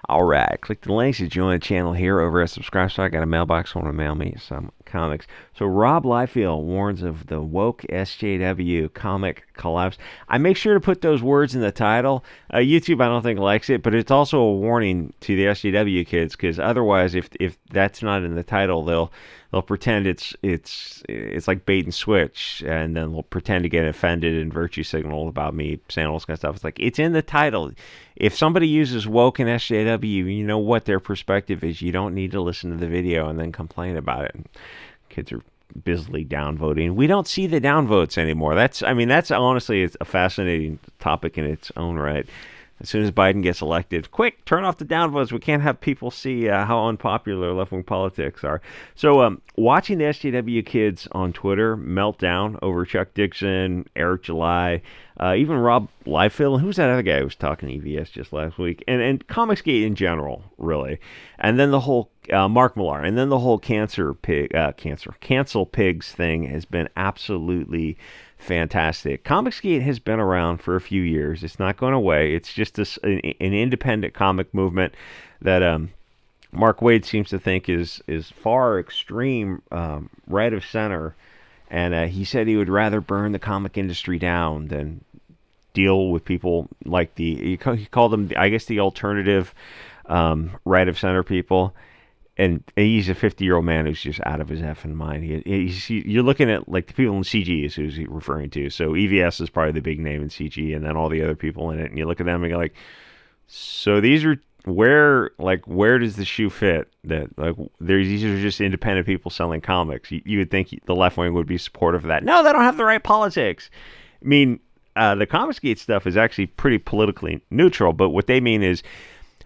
All right, click the links to join the channel here over at Subscribe. So I got a mailbox. Want to mail me some comics. So Rob Liefeld warns of the woke SJW comic collapse. I make sure to put those words in the title. YouTube, I don't think likes it, but it's also a warning to the SJW kids because otherwise, if that's not in the title, they'll pretend it's like bait and switch, and then they'll pretend to get offended and virtue signal about me saying all this kind of stuff. It's like it's in the title. If somebody uses woke and SJW, you know what their perspective is. You don't need to listen to the video and then complain about it. Kids are busily downvoting. We don't see the downvotes anymore. That's honestly it's a fascinating topic in its own right. As soon as Biden gets elected, quick, turn off the downvotes. We can't have people see how unpopular left-wing politics are. So watching the SJW kids on Twitter melt down over Chuck Dixon, Eric July, even Rob Liefeld, who's that other guy who was talking EVS just last week, and Comicsgate in general, really. And then the whole Mark Millar, and then the whole cancel pigs thing has been absolutely fantastic. Comicsgate has been around for a few years. It's not going away. It's just an independent comic movement that Mark Waid seems to think is far extreme right of center. And he said he would rather burn the comic industry down than deal with people like he called them, I guess, the alternative right of center people. And he's a 50-year-old man who's just out of his effing mind. You're looking at like the people in CG is who's he referring to. So EVS is probably the big name in CG, and then all the other people in it. And you look at them and you're like, so these are where does the shoe fit? That these are just independent people selling comics. You would think the left wing would be supportive of that. No, they don't have the right politics. I mean, the Comicsgate stuff is actually pretty politically neutral, but what they mean is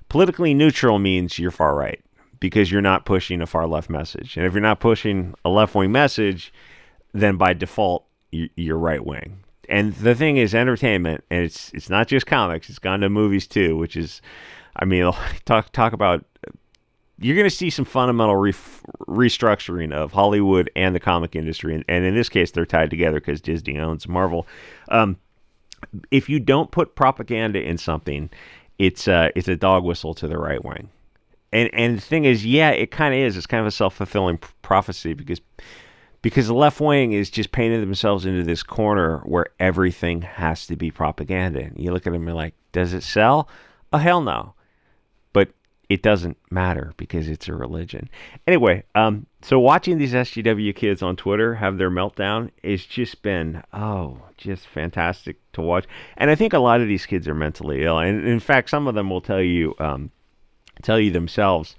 politically neutral means you're far right, because you're not pushing a far left message. And if you're not pushing a left wing message, then by default, you're right wing. And the thing is entertainment, and it's not just comics, it's gone to movies too, which is, I mean, talk about, you're going to see some fundamental restructuring of Hollywood and the comic industry. And in this case, they're tied together because Disney owns Marvel. If you don't put propaganda in something, it's a dog whistle to the right wing. And the thing is, yeah, it kind of is. It's kind of a self-fulfilling prophecy because the left wing is just painting themselves into this corner where everything has to be propaganda. And you look at them and you're like, does it sell? Oh, hell no. But it doesn't matter because it's a religion. Anyway, so watching these SGW kids on Twitter have their meltdown has just been, just fantastic to watch. And I think a lot of these kids are mentally ill. And in fact, some of them will tell you themselves,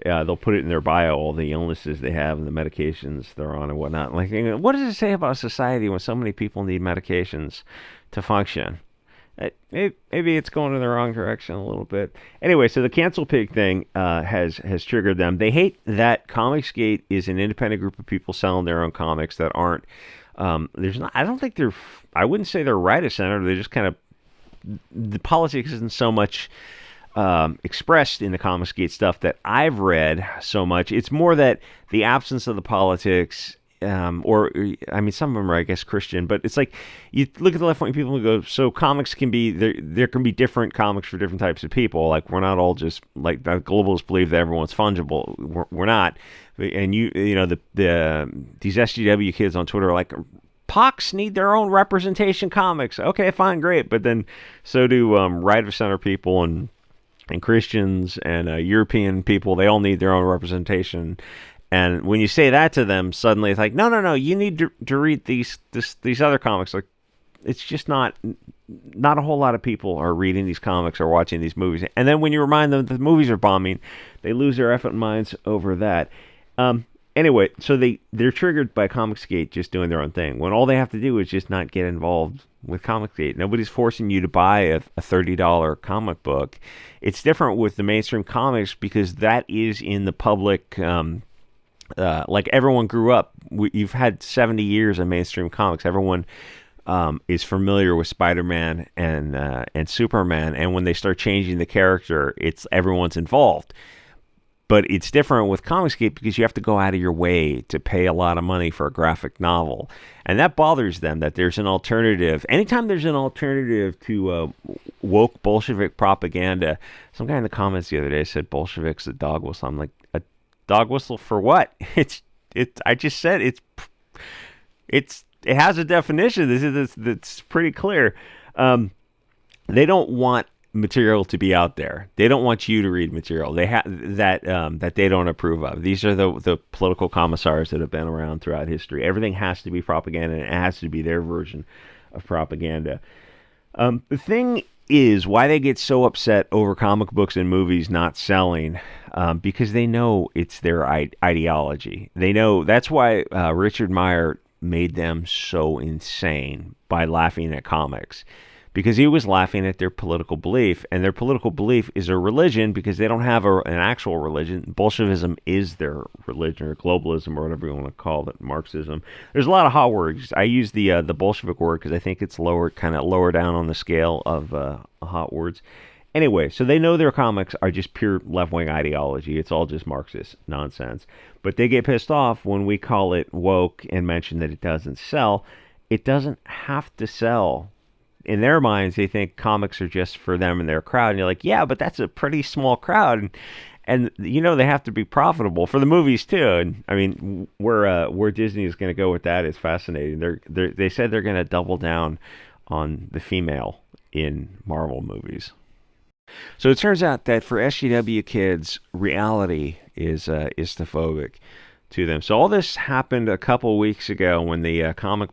they'll put it in their bio, all the illnesses they have and the medications they're on and whatnot. Like, what does it say about society when so many people need medications to function? Maybe it's going in the wrong direction a little bit. Anyway, so the cancel pig thing has triggered them. They hate that Comicsgate is an independent group of people selling their own comics that aren't. I wouldn't say they're right of center. They're just kind of, the politics isn't so much expressed in the Comicsgate stuff that I've read so much. It's more that the absence of the politics, some of them are, I guess, Christian, but it's like you look at the left wing people and go, so comics can be there can be different comics for different types of people. Like, we're not all just like the globalists believe that everyone's fungible. We're not. And these SGW kids on Twitter are like, Pox need their own representation comics. Okay, fine, great. But then so do right of center people and Christians and European people. They all need their own representation. And when you say that to them, suddenly it's like, no, you need to read these other comics. Like, it's just not a whole lot of people are reading these comics or watching these movies. And then when you remind them that the movies are bombing, they lose their effing minds over that. Anyway, so they're triggered by Comicsgate just doing their own thing, when all they have to do is just not get involved with Comicsgate. Nobody's forcing you to buy a $30 comic book. It's different with the mainstream comics because that is in the public. Like, everyone grew up. You've had 70 years of mainstream comics. Everyone is familiar with Spider-Man and Superman, and when they start changing the character, everyone's involved. But it's different with Comicsgate because you have to go out of your way to pay a lot of money for a graphic novel. And that bothers them that there's an alternative. Anytime there's an alternative to woke Bolshevik propaganda, some guy in the comments the other day said Bolsheviks a dog whistle. I'm like, a dog whistle for what? I just said it has a definition. That's pretty clear. They don't want material to be out there. They don't want you to read material that they don't approve of. These are the political commissars that have been around throughout history. Everything has to be propaganda, and it has to be their version of propaganda. The thing is, why they get so upset over comic books and movies not selling, because they know it's their ideology. They know that's why Richard Meyer made them so insane by laughing at comics. Because he was laughing at their political belief, and their political belief is a religion because they don't have an actual religion. Bolshevism is their religion, or globalism, or whatever you want to call it, Marxism. There's a lot of hot words. I use the Bolshevik word because I think it's kind of lower down on the scale of hot words. Anyway, so they know their comics are just pure left-wing ideology. It's all just Marxist nonsense. But they get pissed off when we call it woke and mention that it doesn't sell. It doesn't have to sell. In their minds, they think comics are just for them and their crowd. And you're like, yeah, but that's a pretty small crowd. And they have to be profitable for the movies, too. And, I mean, where Disney is going to go with that is fascinating. They said they're going to double down on the female in Marvel movies. So it turns out that for SJW kids, reality is istophobic to them. So all this happened a couple weeks ago when the comic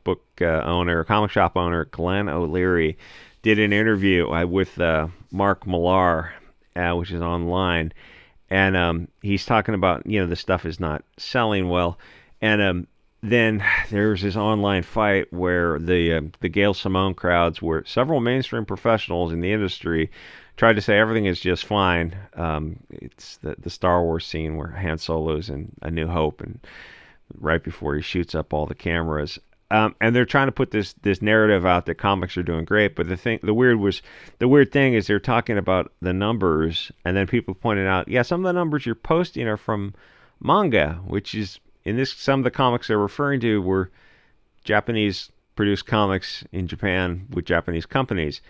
shop owner, Glenn O'Leary, did an interview with Mark Millar, which is online, and he's talking about the stuff is not selling well, and then there's this online fight where the Gail Simone crowds, where several mainstream professionals in the industry tried to say everything is just fine. It's the Star Wars scene where Han Solo's in A New Hope, and right before he shoots up all the cameras. And they're trying to put this narrative out that comics are doing great. But the weird thing is they're talking about the numbers, and then people pointed out, yeah, some of the numbers you're posting are from manga, which is some of the comics they're referring to were Japanese produced comics in Japan with Japanese companies.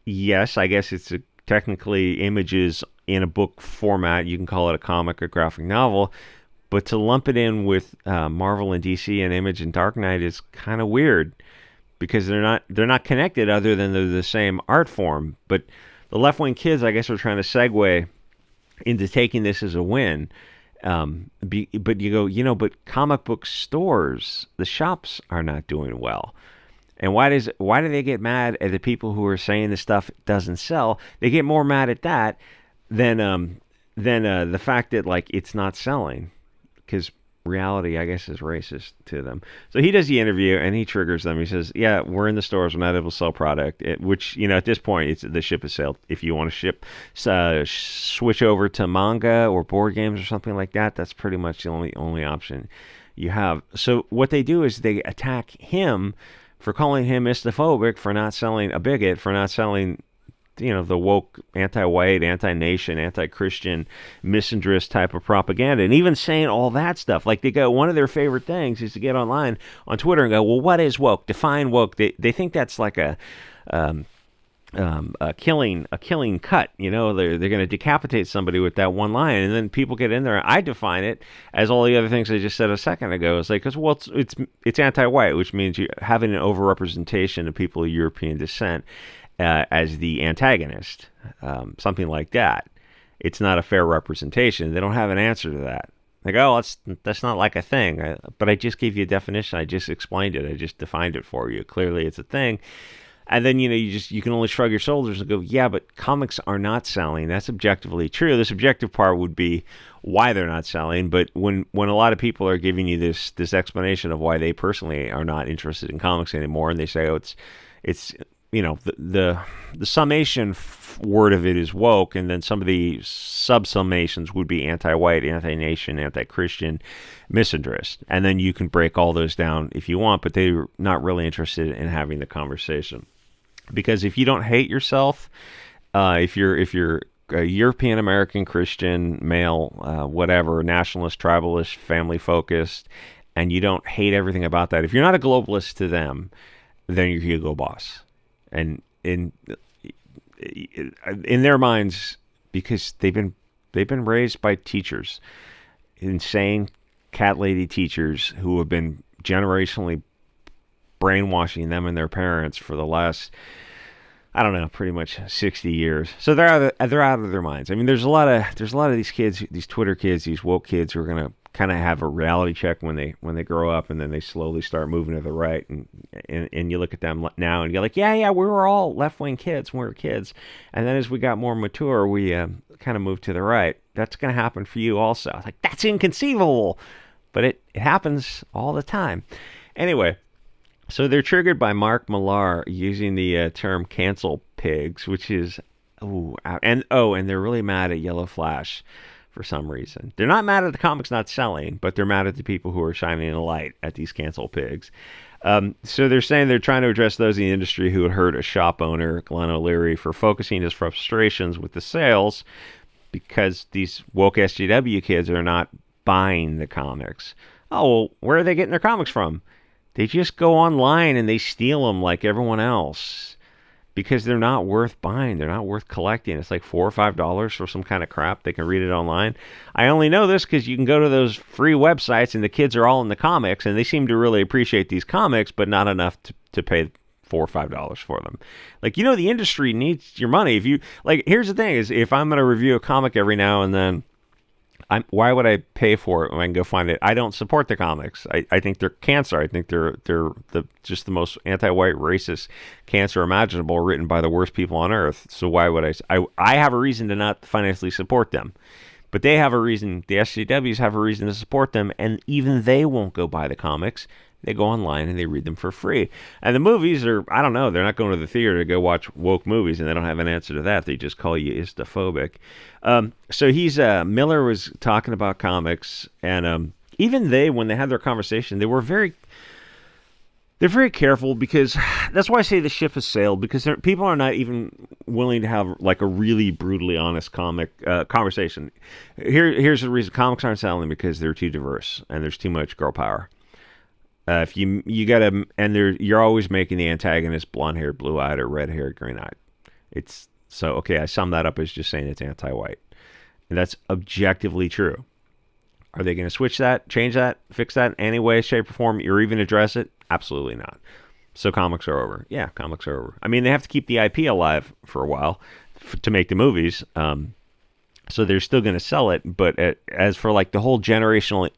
Yes, I guess it's technically images in a book format. You can call it a comic, a graphic novel, but to lump it in with Marvel and DC and Image and Dark Knight is kind of weird because they're not connected other than they're the same art form. But the left-wing kids, I guess, are trying to segue into taking this as a win. But you go, but comic book stores, the shops are not doing well. And why do they get mad at the people who are saying the stuff doesn't sell? They get more mad at that than the fact that it's not selling, because reality, I guess, is racist to them. So he does the interview and he triggers them. He says, "Yeah, we're in the stores. We're not able to sell product." Which at this point, the ship is sailed. If you want to switch over to manga or board games or something like that, that's pretty much the only option you have. So what they do is they attack him for calling him istophobic, for not selling, a bigot, for not selling, the woke, anti-white, anti-nation, anti-Christian, misandrist type of propaganda, and even saying all that stuff. Like, they go, one of their favorite things is to get online on Twitter and go, well, what is woke? Define woke. They think that's like a killing cut. They're going to decapitate somebody with that one line, and then people get in there. I define it as all the other things I just said a second ago. It's like, it's anti-white, which means you're having an overrepresentation of people of European descent as the antagonist, something like that. It's not a fair representation. They don't have an answer to that. Like, oh, that's not like a thing. But I just gave you a definition. I just explained it. I just defined it for you. Clearly, it's a thing. And then, you can only shrug your shoulders and go, yeah, but comics are not selling. That's objectively true. The subjective part would be why they're not selling. But when a lot of people are giving you this explanation of why they personally are not interested in comics anymore, and they say, oh, it's the summation word of it is woke, and then some of the sub-summations would be anti-white, anti-nation, anti-Christian, misandrist. And then you can break all those down if you want, but they're not really interested in having the conversation. Because if you don't hate yourself, if you're a European American Christian male, whatever, nationalist, tribalist, family focused, and you don't hate everything about that. If you're not a globalist to them, then you're Hugo Boss. And in their minds, because they've been raised by teachers, insane cat lady teachers who have been generationally brainwashing them and their parents for the last, I don't know, pretty much 60 years. So they're out of their minds. I mean, there's a lot of these kids, these Twitter kids, these woke kids who are gonna kind of have a reality check when they grow up, and then they slowly start moving to the right. And you look at them now, and you're like, yeah, we were all left-wing kids when we were kids, and then as we got more mature, we kind of moved to the right. That's gonna happen for you also. It's like, that's inconceivable, but it happens all the time. Anyway. So they're triggered by Mark Millar using the term "cancel pigs," which is, and they're really mad at Yellow Flash for some reason. They're not mad at the comics not selling, but they're mad at the people who are shining a light at these cancel pigs. So they're saying they're trying to address those in the industry who had hurt a shop owner, Glenn O'Leary, for focusing his frustrations with the sales because these woke SJW kids are not buying the comics. Oh, well, where are they getting their comics from? They just go online and they steal them like everyone else because they're not worth buying. They're not worth collecting. It's like $4 or $5 for some kind of crap. They can read it online. I only know this because you can go to those free websites and the kids are all in the comics and they seem to really appreciate these comics, but not enough to pay $4 or $5 for them. Like, the industry needs your money. If you here's the thing: is if I'm going to review a comic every now and then, why would I pay for it when I can go find it? I don't support the comics. I think they're cancer. I think they're just the most anti-white racist cancer imaginable, written by the worst people on earth. So why would I have a reason to not financially support them. But they have a reason, the SJWs have a reason to support them, and even they won't go buy the comics. They go online and they read them for free. And the movies are, I don't know, they're not going to the theater to go watch woke movies, and they don't have an answer to that. They just call you istophobic. So Miller was talking about comics, and even when they had their conversation, they're very careful, because that's why I say the ship has sailed, because people are not even willing to have like a really brutally honest comic conversation. Here's the reason comics aren't selling: because they're too diverse and there's too much girl power. If you gotta, and you're always making the antagonist blonde-haired, blue-eyed, or red-haired, green-eyed. It's so okay. I sum that up as just saying it's anti-white, and that's objectively true. Are they going to switch that, change that, fix that in any way, shape, or form, or even address it? Absolutely not. So comics are over. Yeah, comics are over. I mean, they have to keep the IP alive for a while to make the movies. So they're still going to sell it, but as for like the whole generational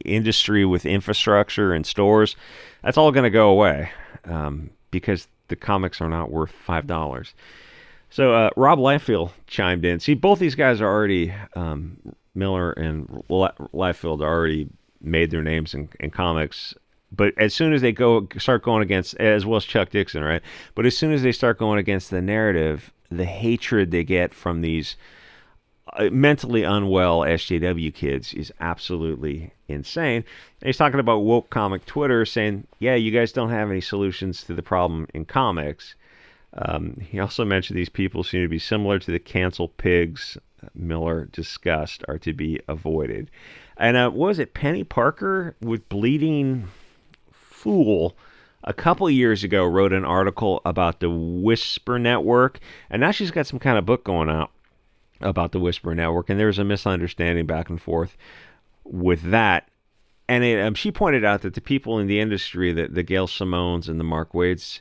industry with infrastructure and stores, that's all going to go away because the comics are not worth $5. So Rob Liefeld chimed in. See, both these guys are already, Miller and Liefeld already made their names in comics. But as soon as they start going against, as well as Chuck Dixon, right? But as soon as they start going against the narrative, the hatred they get from these mentally unwell SJW kids is absolutely insane. And he's talking about woke comic Twitter, saying, yeah, you guys don't have any solutions to the problem in comics. He also mentioned these people seem to be similar to the cancel pigs Miller discussed, are to be avoided. And what was it, Penny Parker with Bleeding Fool a couple of years ago wrote an article about the Whisper Network, and now she's got some kind of book going out about the Whisper Network, and there's a misunderstanding back and forth with that. And she pointed out that the people in the industry, the Gail Simones and the Mark Wades,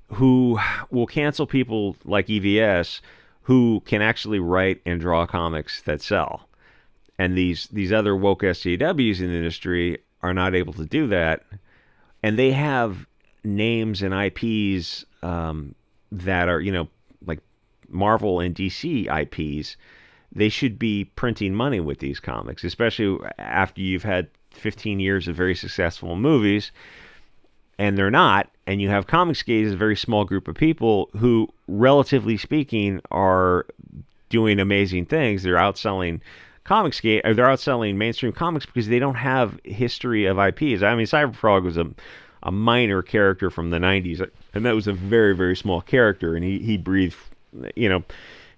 who will cancel people like EVS, who can actually write and draw comics that sell. And these other woke SJWs in the industry are not able to do that. And they have names and IPs that are, like Marvel and DC IPs. They should be printing money with these comics, especially after you've had 15 years of very successful movies, and they're not. And you have Comicsgate as a very small group of people who, relatively speaking, are doing amazing things. They're outselling Comicsgate, or they're outselling mainstream comics because they don't have history of IPs. I mean, Cyberfrog was a minor character from the 90s, and that was a very, very small character, and he breathed,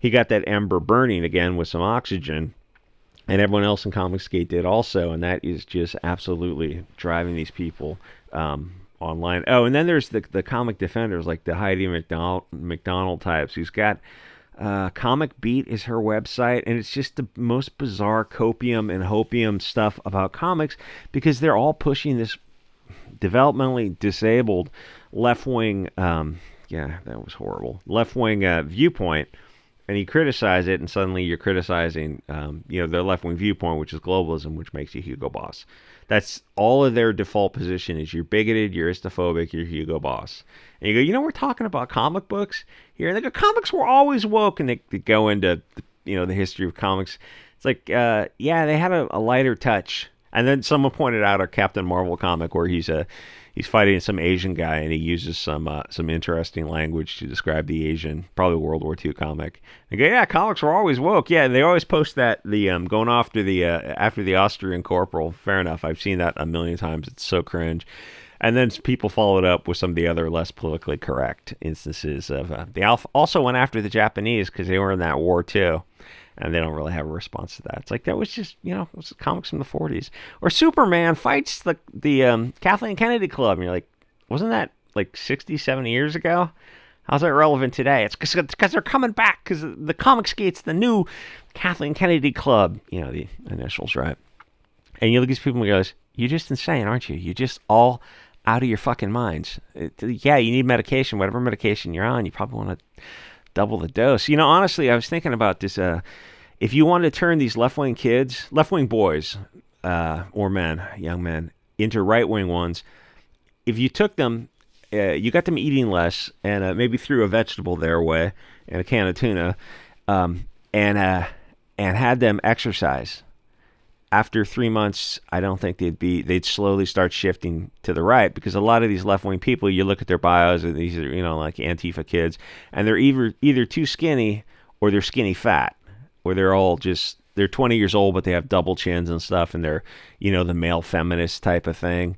he got that ember burning again with some oxygen, and everyone else in Comicsgate did also, and that is just absolutely driving these people online. Oh, and then there's the comic defenders like the Heidi McDonald types who's got Comic Beat is her website, and it's just the most bizarre copium and hopium stuff about comics because they're all pushing this developmentally disabled left-wing, yeah, that was horrible, left-wing viewpoint, and you criticize it, and suddenly you're criticizing, their left-wing viewpoint, which is globalism, which makes you Hugo Boss. That's all of their default position is you're bigoted, you're istophobic, you're Hugo Boss. And you go, we're talking about comic books here. And they go, comics were always woke, and they go into, the history of comics. It's like, they had a lighter touch. And then someone pointed out a Captain Marvel comic where he's fighting some Asian guy, and he uses some interesting language to describe the Asian, probably World War II comic. They go, yeah, comics were always woke. Yeah, and they always post that going after the Austrian corporal. Fair enough, I've seen that a million times. It's so cringe. And then people followed up with some of the other less politically correct instances of they also went after the Japanese because they were in that war too. And they don't really have a response to that. It's like that was just, it was comics from the 40s. Or Superman fights the Kathleen Kennedy Club. And you're like, wasn't that like 60, 70 years ago? How's that relevant today? It's because they're coming back because the Comicsgate's the new Kathleen Kennedy Club. The initials, right? And you look at these people and you go, you're just insane, aren't you? You're just all out of your fucking minds. Yeah, you need medication. Whatever medication you're on, you probably want to double the dose. Honestly, I was thinking about this. If you want to turn these left-wing kids, left-wing boys, or men, young men, into right-wing ones, if you took them, you got them eating less, and maybe threw a vegetable their way and a can of tuna, and had them exercise. After 3 months, I don't think they'd slowly start shifting to the right, because a lot of these left-wing people, you look at their bios, and these are, like Antifa kids, and they're either too skinny or they're skinny fat, or they're 20 years old, but they have double chins and stuff, and they're, the male feminist type of thing,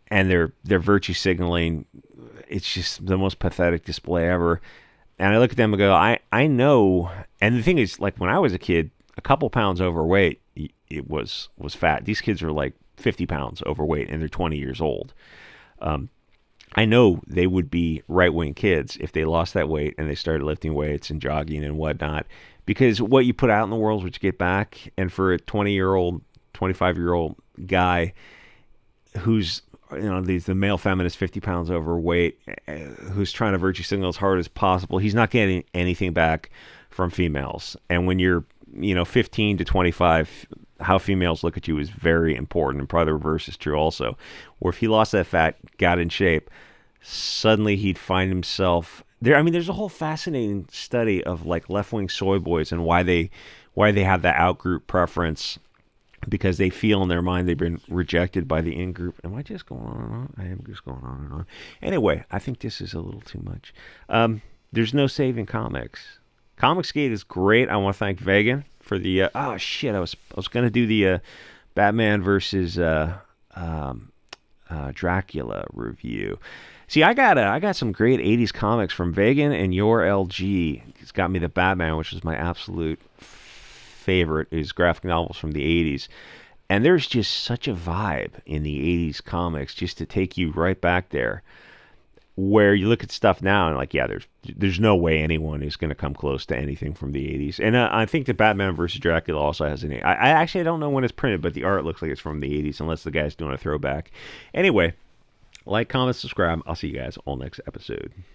and they're virtue signaling. It's just the most pathetic display ever. And I look at them and go, I know, and the thing is, like when I was a kid, a couple pounds overweight, it was fat. These kids are like 50 pounds overweight, and they're 20 years old. I know they would be right-wing kids if they lost that weight and they started lifting weights and jogging and whatnot, because what you put out in the world is what you get back. And for a 20-year-old, 25-year-old guy who's, the male feminist, 50 pounds overweight, who's trying to virtue signal as hard as possible, he's not getting anything back from females. And when you're 15 to 25, how females look at you is very important, and probably the reverse is true also. Or if he lost that fat, got in shape, suddenly he'd find himself there. I mean, there's a whole fascinating study of like left-wing soy boys and why they have that out-group preference, because they feel in their mind they've been rejected by the in-group. Am I just going on and on? I am just going on and on. Anyway, I think this is a little too much. There's no saving comics. Comicsgate is great. I want to thank Vegan for the I was going to do the Batman versus Dracula review. See, I got some great 80s comics from Vegan and Your LG. He's got me the Batman, which is my absolute favorite, is graphic novels from the 80s. And there's just such a vibe in the 80s comics just to take you right back there, where you look at stuff now and like, yeah, there's no way anyone is going to come close to anything from the 80s. And I think the Batman versus Dracula also has an... I actually don't know when it's printed, but the art looks like it's from the 80s, unless the guy's doing a throwback. Anyway, like, comment, subscribe. I'll see you guys all next episode.